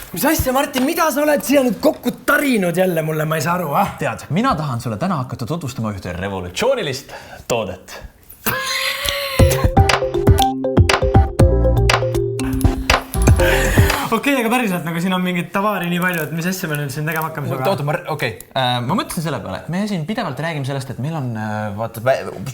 Mis asja, Martin, mida sa oled siia nüüd kokku tarinud jälle mulle, ma ei saa aru, ah? Tead, mina tahan sulle täna hakata tutvustama ühte revolutsioonilist toodet. Okei, aga päriselt, nagu siin on mingit tavaari nii palju, et mis asja me nüüd siin tegema hakkame suga? Oota, ma mõtlesin selle peale, et me siin pidevalt räägime sellest, et meil on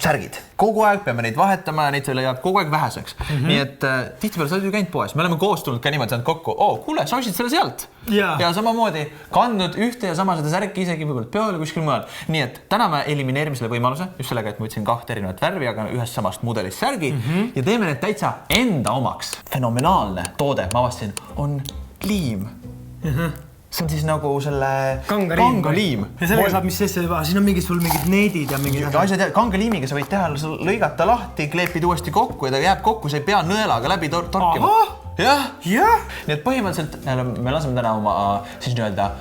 särgid. Kogu aeg peame neid vahetama ja neid jääb kogu aeg väheseks. Nii et tihtipeale sa oled ju käinud poes. Me oleme koos tulnud ka niimoodi saanud kokku. Kuule, sa ostsid selle sealt. Ja samamoodi kandnud ühte ja sama seda särki isegi võib-olla peole kuskil mujal. Nii et täna me elimineerime selle võimaluse just sellega, et ma võtsin 2 erinevat värvi, aga ühest samast mudelist särgi ja teeme need täitsa enda omaks. Fenomenaalne toode, ma avastasin, on liim. See on siis nagu selle kangaliim. Ja sellega saab mis sisse juba, siin on sul mingid needid ja mingid asjad. Kangaliimiga sa võid teha, lõigata lahti, kleepid uuesti kokku ja ta jääb kokku, sa ei pea nõelaga läbi torkima. Jah. Nii et põhimõtteliselt me laseme täna oma siis nii-öelda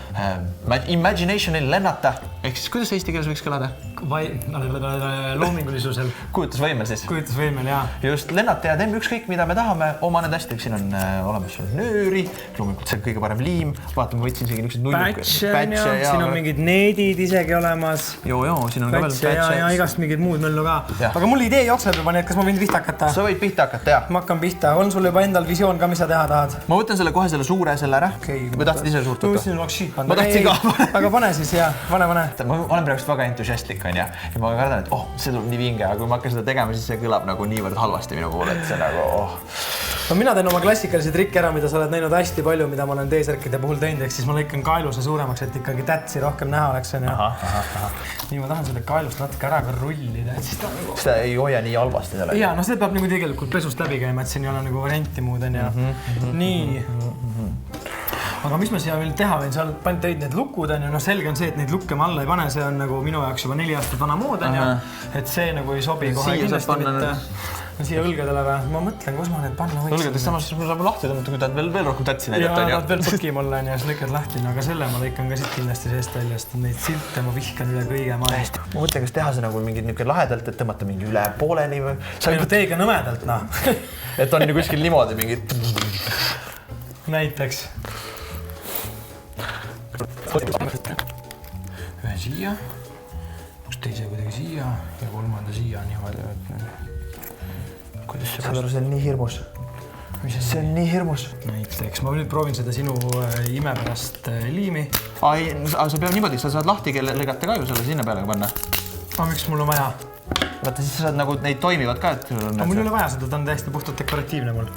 imaginationil lennata. Ehk siis kuidas eesti keeles võiks kõlada? Loomingulisusel. Kujutusvõimel siis. Kujutusvõimel, jah. Just lennata ja teeme ükskõik, mida me tahame. Oma need hästi, siin on olemas nööri, loomulikult see kõige parem liim. Vaatame, võtsin isegi niisugused pätse. Siin on mingid needid isegi olemas. Joo, siin on ka veel pätse. Ja igast mingid muud möllu ka. Aga mul idee jookseb juba, nii et kas ma võin pihta hakata? Sa võid pihta hakata, jah. Ma hakkan pihta. On sul juba endal visioon ka, mis sa teha tahad? Ma võtan selle kohe selle suure selle ära. Või tahtsid ise suurt võtta? Ma tahtsin ka. Aga pane siis, jah. Pane. Ma olen praegu väga entusiastlik, on ja ma kardan, et see tuleb nii vinge, aga kui ma hakkan seda tegema, siis see kõlab nagu niivõrd halvasti minu puhul, et see nagu No mina teen oma klassikalisi trikki ära, mida sa oled näinud hästi palju, mida ma olen T-särkide puhul teinud, ehk siis ma lõikan kaeluse suuremaks, et ikkagi tätsi rohkem näha oleks. Nii ma tahan selle kaelust natuke ära ka rullida. Seda ei hoia nii halvasti selle? Jaa, no see peab nagu tegelikult pesust läbi käima, et siin ei ole nagu varianti muud, on ja. Nii. Aga mis ma siia veel teha võin, sa tõid need lukud, on ja selge on see, et neid lukke ma alla ei pane, see on nagu minu jaoks juba 4 aastat vana mood, on ja. Et see nagu ei sobi kohe kindlasti mitte. Siia õlgadele või? Ma mõtlen, kus ma need panna võiksin. Õlgadest samas saab lahti tõmmata, kui tahad veel rohkem tätsi näidata. Jaa, nad veel põki mulle on ja siis lõikad lahti, aga selle ma lõikan ka siit kindlasti seest väljast. Neid silte ma vihkan üle kõige maast. Ma mõtlen, kas teha see nagu mingi lahedalt, et tõmmata mingi üle pooleni või? Teiga nõmedalt, noh. Et on ju kuskil niimoodi mingi... Näiteks. Ühe siia, üks teise kuidagi siia ja 3. siia niimoodi. Saad aru, see on nii hirmus. See on nii hirmus. Näiteks, ma nüüd proovin seda sinu imepärast liimi. Sa peab niimoodi, sa saad lahti lõigata ka ju selle sinna peale panna. Miks mul on vaja? Vaata, siis sa saad nagu, neid toimivad ka, et... Mul ei ole vaja seda, ta on täiesti puhtalt dekoratiivne mul.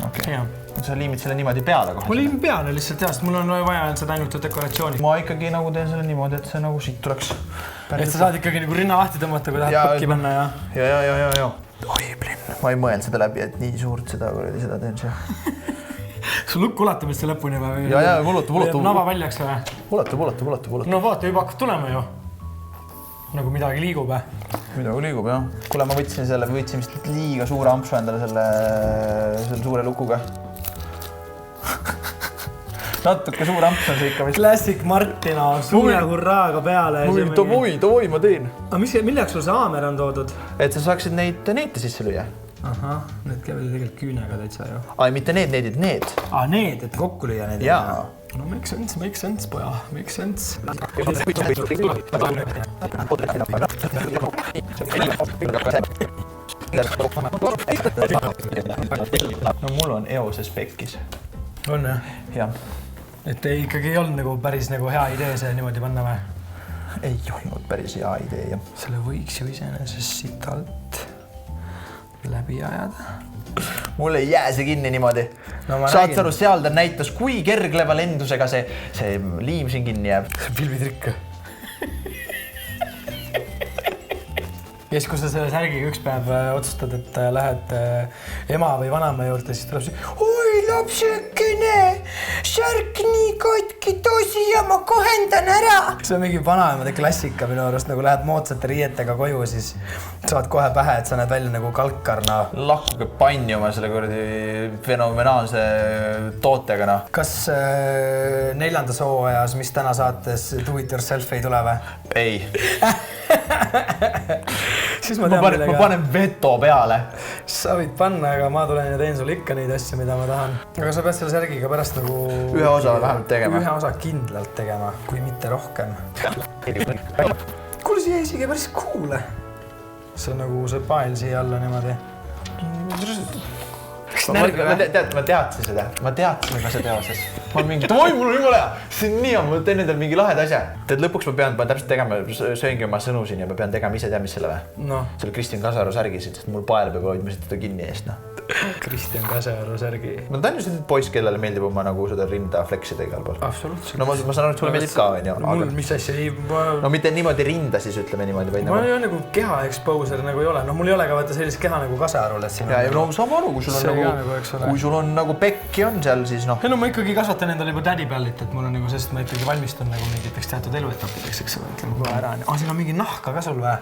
Okei. Sa liimid selle niimoodi peale kohe? Ma liimin peale lihtsalt, sest mul on vaja seda ainult dekoratsiooni. Ma ikkagi nagu teen selle niimoodi, et see nagu siit tuleks... Et sa saad ikkagi nagu rinna lahti tõmmata, kui tahad põkki panna, ja? Ja. Oi, blin. Ma ei mõelnud seda läbi, et nii suurt seda teen siia. Sul lukk ulatab üldse lõpuni või? Ja, ulatab. Nava väljaks või? Ulatab. No vaata, juba hakkab tulema ju. Nagu midagi liigub, või? Midagi liigub, jah. Kuule, ma võtsin vist liiga suure ampsu endale selle suure lukuga. Natuke suur amps on see ikka vist. Klassik Martina, suure hurraaga peale. Davoi, ma teen. Milleks sul see aamer on toodud? Et sa saaksid neid neete sisse lüüa. Need käivad tegelikult küünega täitsa ju. Mitte need. Need, et kokku lüüa need. Jaa. No make sense, poja, make sense. No mul on eoses pekkis. On, jah? Jah. Et ikkagi ei olnud nagu päris nagu hea idee see niimoodi panna või? Ei olnud päris hea idee, jah. Selle võiks ju iseenesest siit alt läbi ajada. Mul ei jää see kinni niimoodi. Saad aru, seal ta näitas, kui kergleva lendusega see liim siin kinni jääb. Filmitrikk. Ja siis, kui sa selle särgiga üks päev otsustad, et lähed ema või vanama juurde, siis tuleb see oi, lapsekene, särk nii katki tosi ja ma kohendan ära. See on mingi vanaemade klassika minu arust, nagu lähed moodsate riietega koju, siis saad kohe pähe, et sa näed välja nagu kalkarna. Lakkuge panni oma selle fenomenaalse tootega. Kas 4. hooajas, mis täna saates Do It Yourself ei tule või? Ei. siis ma panen veto peale. Sa võid panna, aga ma tulen ja teen sulle ikka neid asju, mida ma tahan. Aga sa pead selle särgiga pärast nagu... Ühe osa vähemalt tegema. Ühe osa kindlalt tegema, kui mitte rohkem. Kuule, siia isegi päris kuule. See on nagu see pael siia alla niimoodi. Ma teadsin seda. Ma teadsin juba see teoses. Ma mingi, oi, mul on jumala hea. See on nii, ma teen endal mingi lahed asja. Tead, lõpuks ma pean täpselt tegema, sööngi oma sõnu siin ja ma pean tegema ise tead, mis selle või? No. Selle Kristjan Kasaru särgi, sest mul pael peab hoidma seda kinni eest, noh. Kristjan Kasaru särgi. No ta on ju selline poiss, kellele meeldib oma nagu seda rinda fleksida igal pool. Absoluutselt. No ma saan aru, et sulle meeldib ka, on ju. Mul, mis asja? No mitte niimoodi rinda siis ütleme niimoodi, vaid ma ei ole nagu keha exposer nagu ei ole. No mul ei ole ka vaata sellist keha nagu Kasarul, et siin ja no saab aru, kui sul on nagu pekki on seal, siis noh. No ma ikkagi kasvatan endale juba tädipällit, et mul on nagu, sest ma ikkagi valmistun nagu mingiteks teatud eluetapideks, eks ole, ütleme kohe ära. Siin on mingi nahka ka sul või?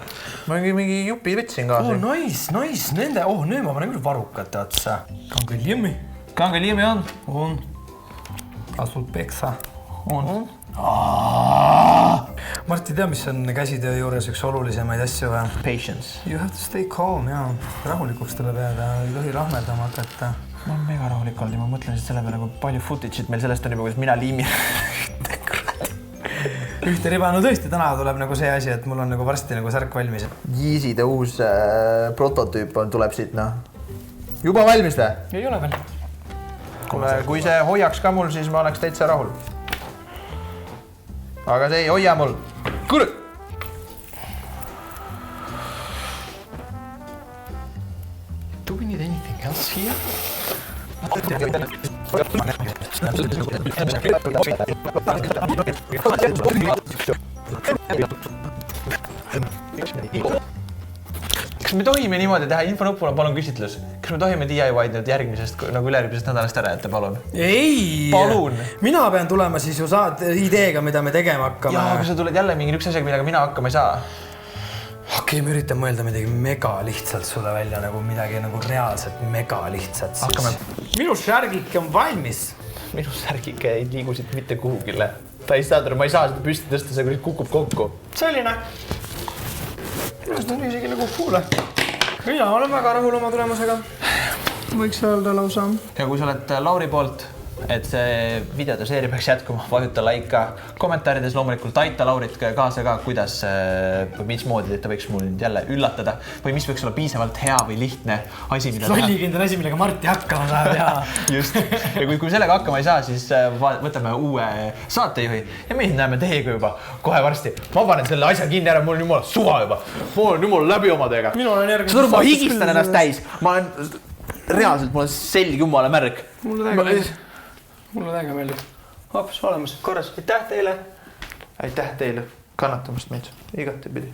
Ma mingi jupi võtsin ka. Nice, nende, nüüd ma panen küll varukate otsa. Kangeliimi. Kangeliimi on? On. Asul peksa. On. Martti, tea, mis on käsitöö juures üks olulisemaid asju või? Patience. You have to stay calm, jaa. Rahulikuks tuleb jääda, ei tohi rahmeldama hakata. Ma olen mega rahulik olnud ja ma mõtlen siis selle peale, kui palju footage'it meil sellest on juba, kuidas mina liimin. Ühte riba, no tõesti, täna tuleb nagu see asi, et mul on nagu varsti nagu särk valmis. Yeezide uus prototüüp tuleb siit, noh. Juba valmis või? Ei ole veel. Kui see hoiaks ka mul, siis ma oleks täitsa rahul. Aga see ei hoia mul. Kuule! Do we need anything else here? Kas me tohime niimoodi teha infonupuna, palun küsitlus? Kas me tohime DIY-d nüüd järgmisest, nagu üleärgmisest nädalast ära jätta, palun? Ei! Palun! Mina pean tulema siis ju saad ideega, mida me tegema hakkame. Jaa, aga sa tuled jälle mingi üks asjaga, millega mina hakkama ei saa. Okei, ma üritan mõelda midagi mega lihtsalt sulle välja, nagu midagi nagu reaalselt mega lihtsalt. Hakkame. Minu särgike on valmis. Minu särgike ei liigu siit mitte kuhugile. Ta ei saa, ma ei saa seda püsti tõsta, see kukub kokku. Selline. Minust on isegi nagu kuule. Mina olen väga rahul oma tulemusega. Võiks öelda lausa. Ja kui sa oled Lauri poolt, et see videode seeria peaks jätkuma, vajuta like ka. Kommentaarides loomulikult aita Laurit kaasa ka, kuidas, mismoodi ta võiks mul nüüd jälle üllatada või mis võiks olla piisavalt hea või lihtne asi, mida lollikindel asi, millega Martti hakkama saab ja... Just. Ja kui sellega hakkama ei saa, siis võtame uue saatejuhi ja meid näeme teiega juba kohe varsti. Ma panen selle asja kinni ära, mul on jumala suva juba. Mul on jumala läbi omadega. Ma higistan ennast täis. Ma olen reaalselt, mul on selg jumala märg. Mulle täiega meeldib. Hoopis olemas, korras. Aitäh teile. Aitäh teile kannatamast meid igatepidi.